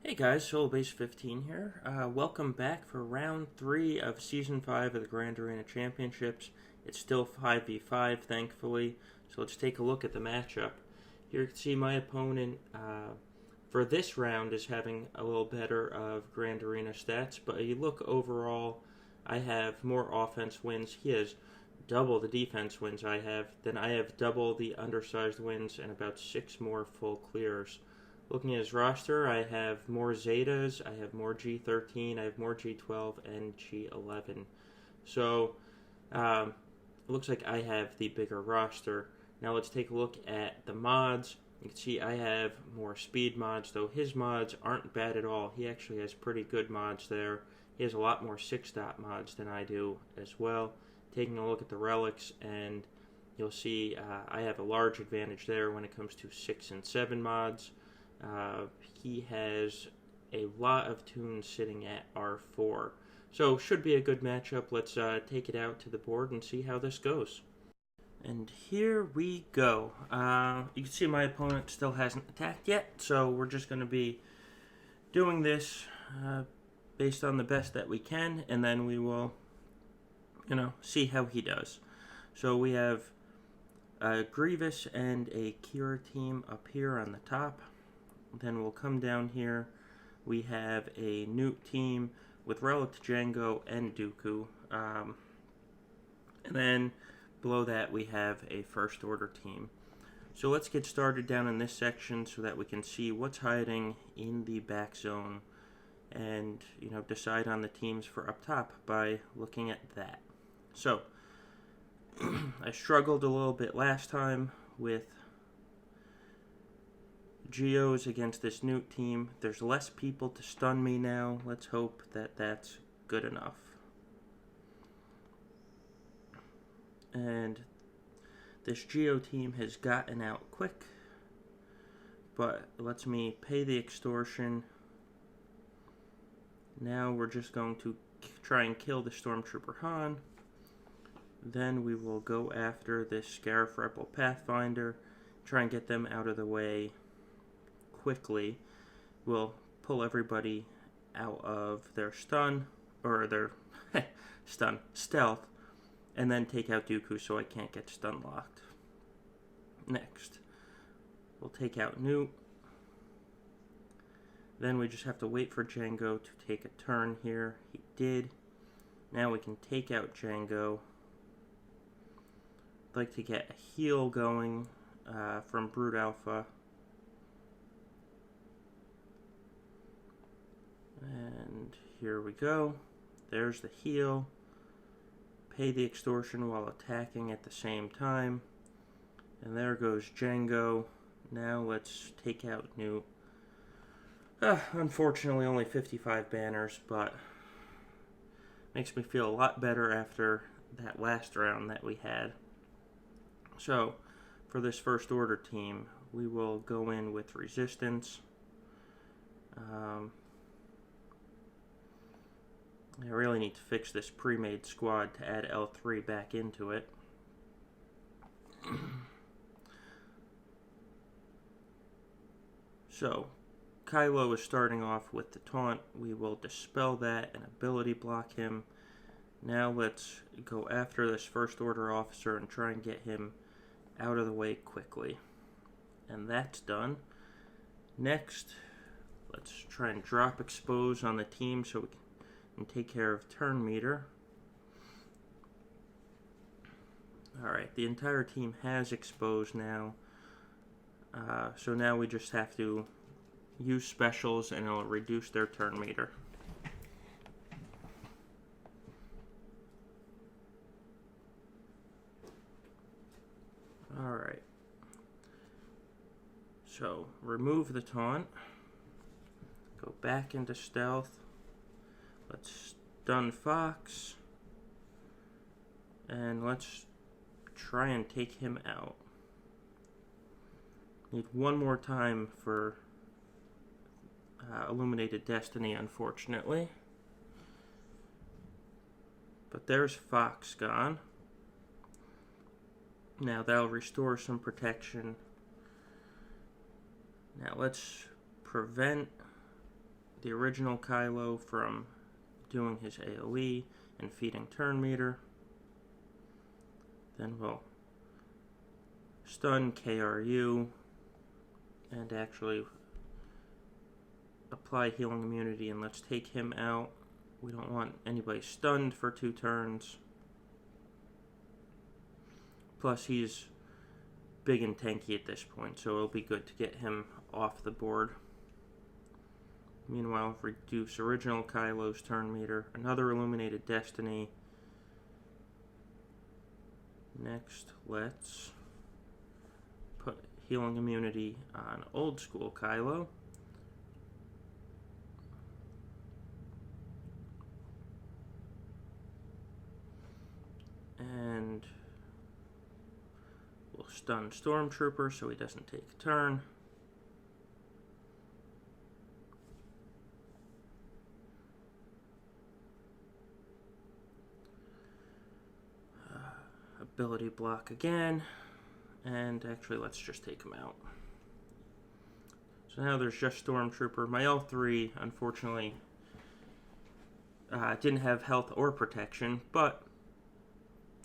Hey guys, SoloBase15 here. Welcome back for round 3 of Season 5 of the Grand Arena Championships. It's still 5v5, thankfully, so let's take a look at the matchup. Here you can see my opponent for this round is having a little better of Grand Arena stats, but you look overall, I have more offense wins. He has double the defense wins I have. Then I have double the undersized wins and about 6 more full clears. Looking at his roster, I have more Zetas, I have more G13, I have more G12, and G11. So, it looks like I have the bigger roster. Now let's take a look at the mods. You can see I have more speed mods, though his mods aren't bad at all. He actually has pretty good mods there. He has a lot more 6-dot mods than I do as well. Taking a look at the relics, and you'll see I have a large advantage there when it comes to 6 and 7 mods. He has a lot of tunes sitting at R4. So should be a good matchup. Let's take it out to the board and see how this goes. And here we go. You can see my opponent still hasn't attacked yet, so we're just going to be doing this based on the best that we can, and then we will, see how he does. So we have a Grievous and a Kira team up here on the top. Then we'll come down here. We have a Newt team with Relic, Django, and Dooku. And then below that we have a First Order team. So let's get started down in this section so that we can see what's hiding in the back zone and, decide on the teams for up top by looking at that. So, I struggled a little bit last time with Geos against this Newt team. There's less people to stun me now. Let's hope that that's good enough. And this Geo team has gotten out quick, but it lets me pay the extortion. Now we're just going to try and kill the Stormtrooper Han. Then we will go after this Scarif Rebel Pathfinder, try and get them out of the way quickly. We'll pull everybody out of their stun, or their stealth, and then take out Dooku so I can't get stun locked. Next, we'll take out Newt. Then we just have to wait for Django to take a turn here. He did. Now we can take out Django. I'd like to get a heal going from Brood Alpha. And here we go. There's the heal. Pay the extortion while attacking at the same time. And there goes Django. Now let's take out Newt. Unfortunately only 55 banners, but makes me feel a lot better after that last round that we had. So, for this First Order team, we will go in with Resistance. I really need to fix this pre-made squad to add L3 back into it. So, Kylo is starting off with the taunt. We will dispel that and ability block him. Now let's go after this First Order officer and try and get him out of the way quickly. And that's done. Next, let's try and drop expose on the team so we can take care of turn meter. Alright, the entire team has expose now. So now we just have to use specials and it'll reduce their turn meter. Alright. So, remove the taunt. Go back into stealth. Let's stun Fox. And let's try and take him out. Need one more time for Illuminated Destiny, unfortunately. But there's Fox gone. Now that'll restore some protection. Now let's prevent the original Kylo from doing his AoE and feeding turn meter. Then we'll stun KRU and actually apply healing immunity, and let's take him out. We don't want anybody stunned for 2 turns. Plus he's big and tanky at this point, so it'll be good to get him off the board. Meanwhile, reduce original Kylo's turn meter. Another Illuminated Destiny. Next, let's put healing immunity on old school Kylo. And we'll stun Stormtrooper so he doesn't take a turn. Ability block again, and actually let's just take him out. So now there's just Stormtrooper. My L3 unfortunately didn't have health or protection, but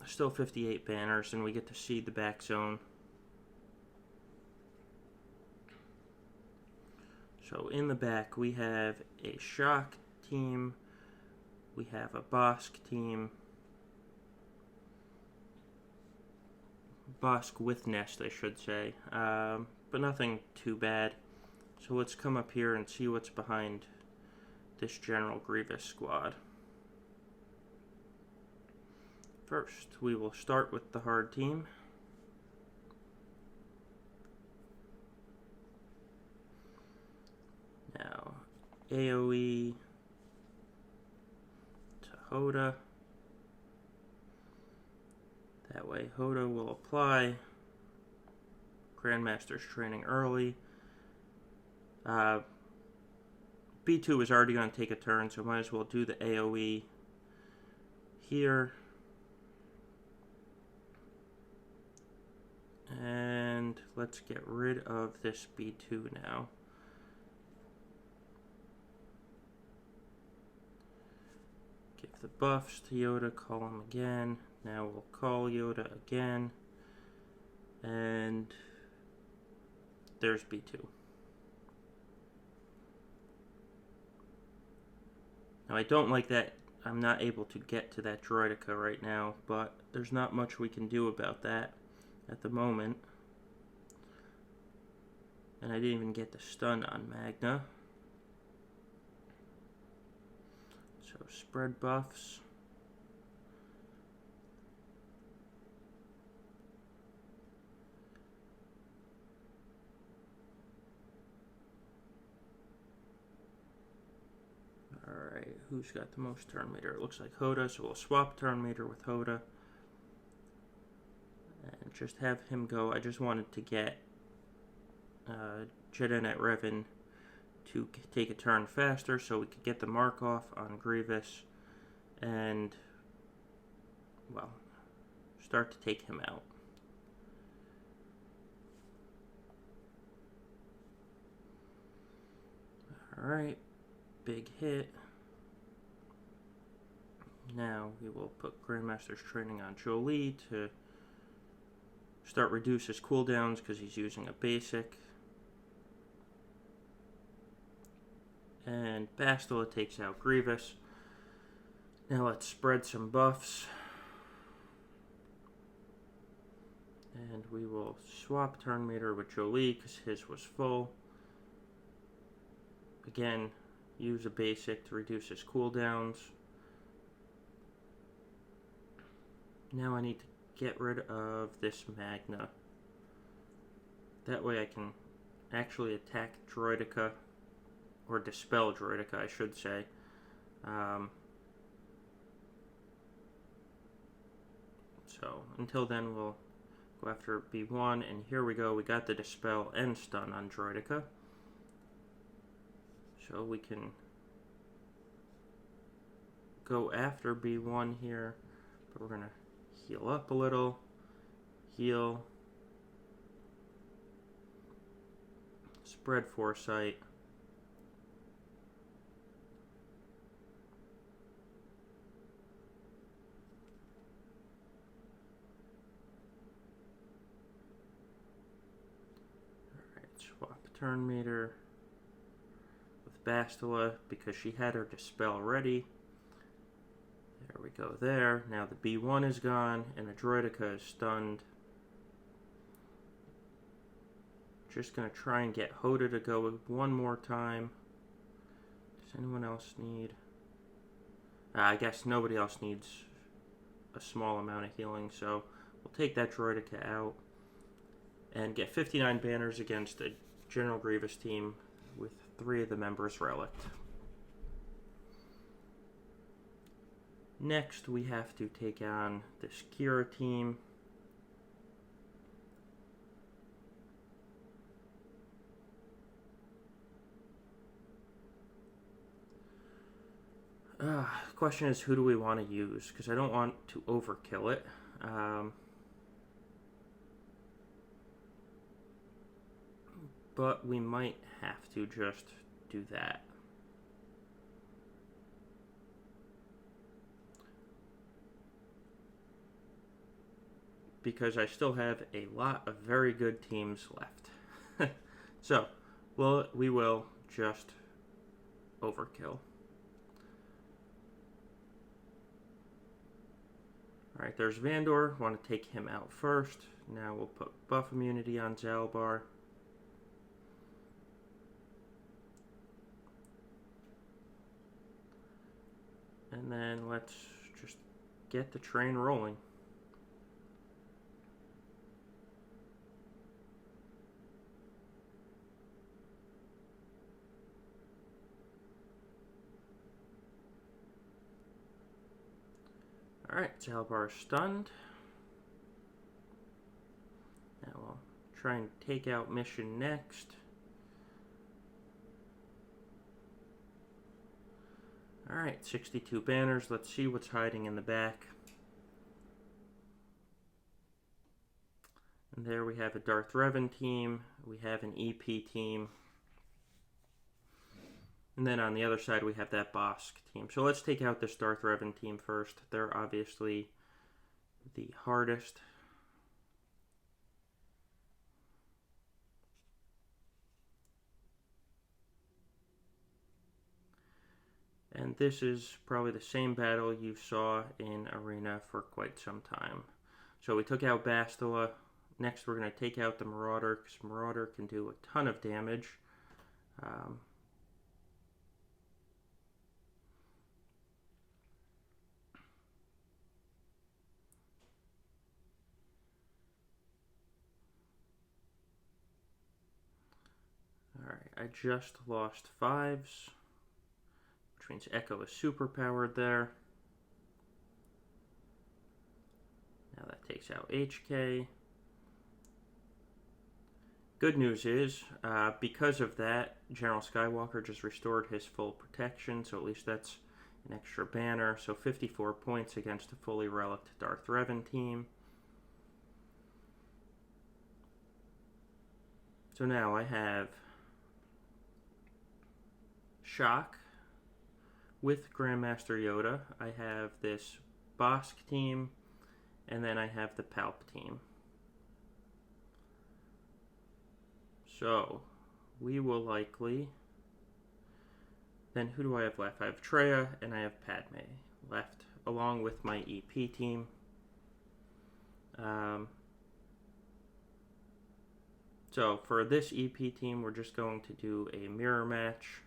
still 58 banners, and we get to see the back zone. So in the back we have a Shock team, we have a Bosk team, Bosk with Nest, I should say, but nothing too bad. So let's come up here and see what's behind this General Grievous squad. First, we will start with the hard team. Now, AoE to Hoda. That way Hoda will apply Grandmaster's training early. B2 is already going to take a turn, so might as well do the AoE here. And let's get rid of this B2 now. Give the buffs to Yoda, call him again. Now we'll call Yoda again. And there's B2. Now I don't like that I'm not able to get to that droideka right now, but there's not much we can do about that at the moment. And I didn't even get the stun on Magna. So spread buffs. Alright, who's got the most turn meter? It looks like Hoda, so we'll swap turn meter with Hoda. And just have him go. I just wanted to get Jedi Knight Revan to take a turn faster so we could get the mark off on Grievous and, well, start to take him out. Alright, big hit. Now we will put Grandmaster's training on Jolie to start reduce his cooldowns because he's using a basic. And Bastila takes out Grievous. Now let's spread some buffs. And we will swap turn meter with Jolie because his was full. Again, use a basic to reduce his cooldowns. Now I need to get rid of this Magna. That way I can actually attack Droideka, or dispel Droideka, I should say. So until then we'll go after B1, and here we go, we got the dispel and stun on Droideka. So we can go after B1 here, but we're gonna heal up a little, heal, spread foresight, turn meter with Bastila because she had her Dispel ready. There we go there. Now the B1 is gone and the Droidica is stunned. Just going to try and get Hoda to go one more time. Does anyone else need... I guess nobody else needs a small amount of healing, so we'll take that Droidica out and get 59 banners against a General Grievous team with 3 of the members relicked. Next, we have to take on this Kira team. The question is, who do we want to use? Because I don't want to overkill it. But we might have to just do that. Because I still have a lot of very good teams left. So, we will just overkill. Alright, there's Vandor. Want to take him out first. Now we'll put buff immunity on Zalbar. And then let's just get the train rolling. Alright, Zalbar is stunned. Now we'll try and take out Mission next. Alright, 62 banners. Let's see what's hiding in the back. And there we have a Darth Revan team. We have an EP team. And then on the other side, we have that Bosk team. So let's take out this Darth Revan team first. They're obviously the hardest. And this is probably the same battle you saw in Arena for quite some time. So we took out Bastila. Next, we're going to take out the Marauder, because Marauder can do a ton of damage. Alright, I just lost 5s, which means Echo is super powered there. Now that takes out HK. Good news is, because of that, General Skywalker just restored his full protection, so at least that's an extra banner. So 54 points against a fully relicked Darth Revan team. So now I have Shock with Grandmaster Yoda. I have this Bosk team, and then I have the Palp team. So, we will likely... Then who do I have left? I have Traya and I have Padme left, along with my EP team. So, for this EP team, we're just going to do a mirror match.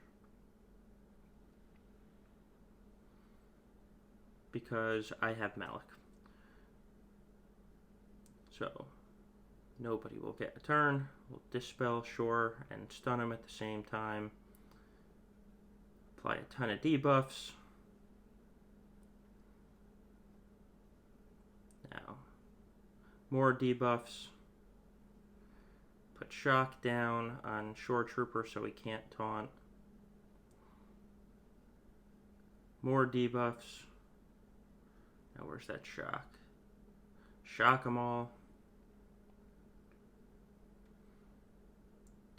Because I have Malak. So, nobody will get a turn. We'll Dispel, sure, and stun him at the same time. Apply a ton of debuffs. Now, more debuffs. Put Shock down on Shore Trooper so he can't taunt. More debuffs. Now where's that Shock? Shock them all.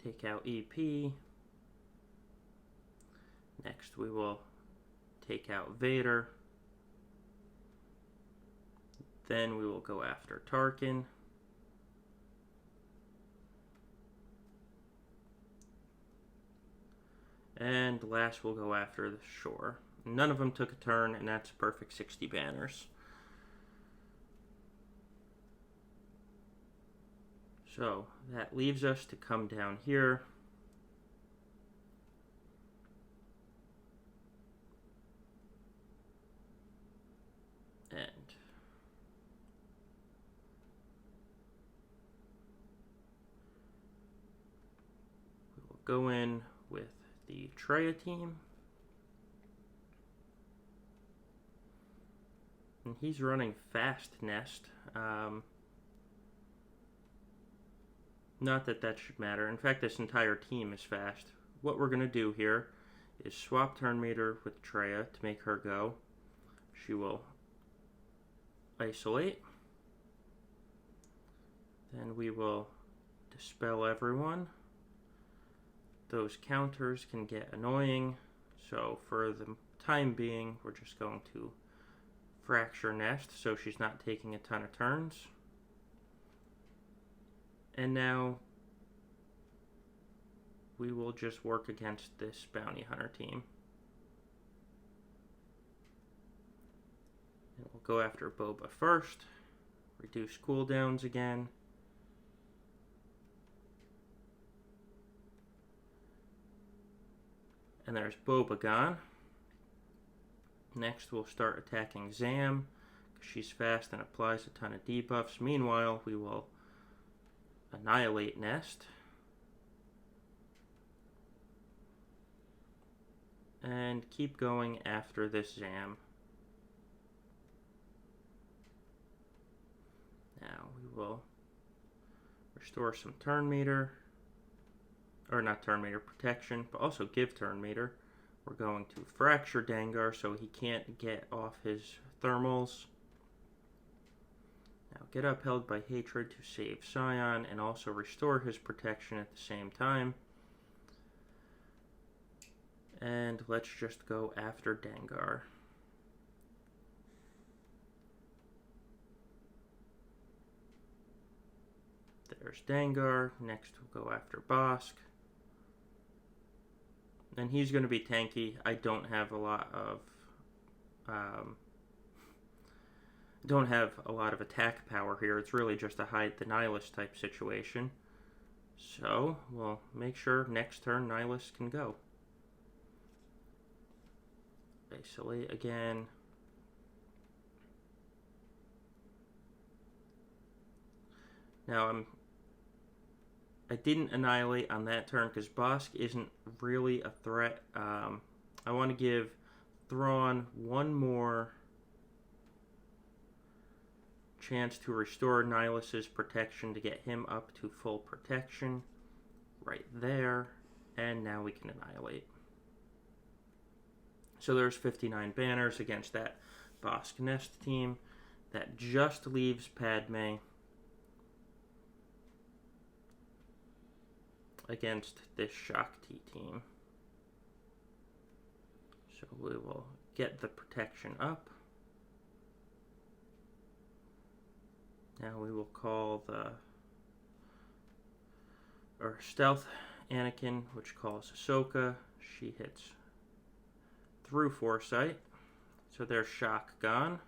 Take out EP. Next we will take out Vader. Then we will go after Tarkin. And last we'll go after the shore. None of them took a turn, and that's a perfect 60 banners. So that leaves us to come down here. And we will go in with the Treya team. And he's running Fast Nest. Not that that should matter. In fact, this entire team is fast. What we're going to do here is swap turn meter with Treya to make her go. She will isolate. Then we will dispel everyone. Those counters can get annoying, so for the time being, we're just going to fracture Nest so she's not taking a ton of turns. And now we will just work against this bounty hunter team. And we'll go after Boba first, reduce cooldowns again. And there's Boba gone. Next we'll start attacking Zam, because she's fast and applies a ton of debuffs. Meanwhile, we will annihilate Nest. And keep going after this Zam. Now we will restore some turn meter. Or not turn meter, protection, but also give turn meter. We're going to fracture Dengar so he can't get off his thermals. Now get upheld by hatred to save Scion and also restore his protection at the same time. And let's just go after Dengar. There's Dengar. Next we'll go after Bosk. And he's going to be tanky. I don't have a lot of attack power here. It's really just a hide the Nihilus type situation. So we'll make sure next turn Nihilus can go. Isolate again. Now I didn't annihilate on that turn because Bosk isn't really a threat. I want to give Thrawn one more chance to restore Nihilus's protection to get him up to full protection. Right there. And now we can annihilate. So there's 59 banners against that Bosk Nest team. That just leaves Padme against this Shakti team. So we will get the protection up. Now we will call our stealth Anakin, which calls Ahsoka. She hits through Foresight. So there's Shock gone.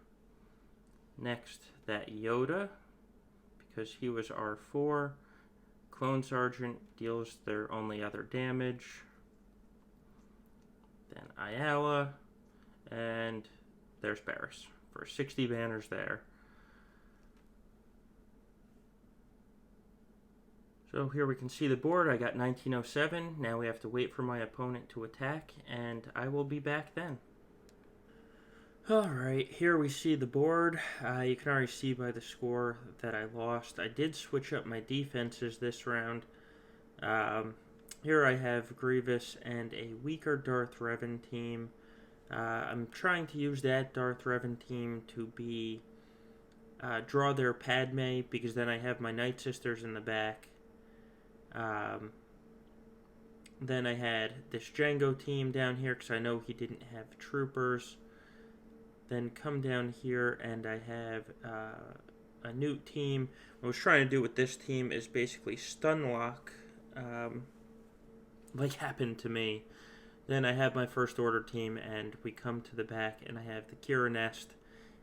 Next, that Yoda, because he was R4. Clone Sergeant deals their only other damage. Then Ayala. And there's Barriss for 60 banners there. So here we can see the board. I got 1907. Now we have to wait for my opponent to attack, and I will be back then. Alright, here we see the board. You can already see by the score that I lost. I did switch up my defenses this round. Here I have Grievous and a weaker Darth Revan team. I'm trying to use that Darth Revan team to be draw their Padme, because then I have my Night Sisters in the back. Then I had this Jango team down here because I know he didn't have troopers. Then come down here and I have a Newt team. What I was trying to do with this team is basically stun lock, like happened to me. Then I have my first order team, and we come to the back, and I have the Kira Nest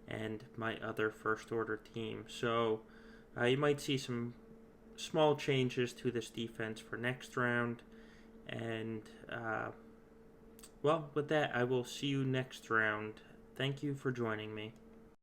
and my other first order team. So you might see some small changes to this defense for next round. And, well, with that, I will see you next round. Thank you for joining me.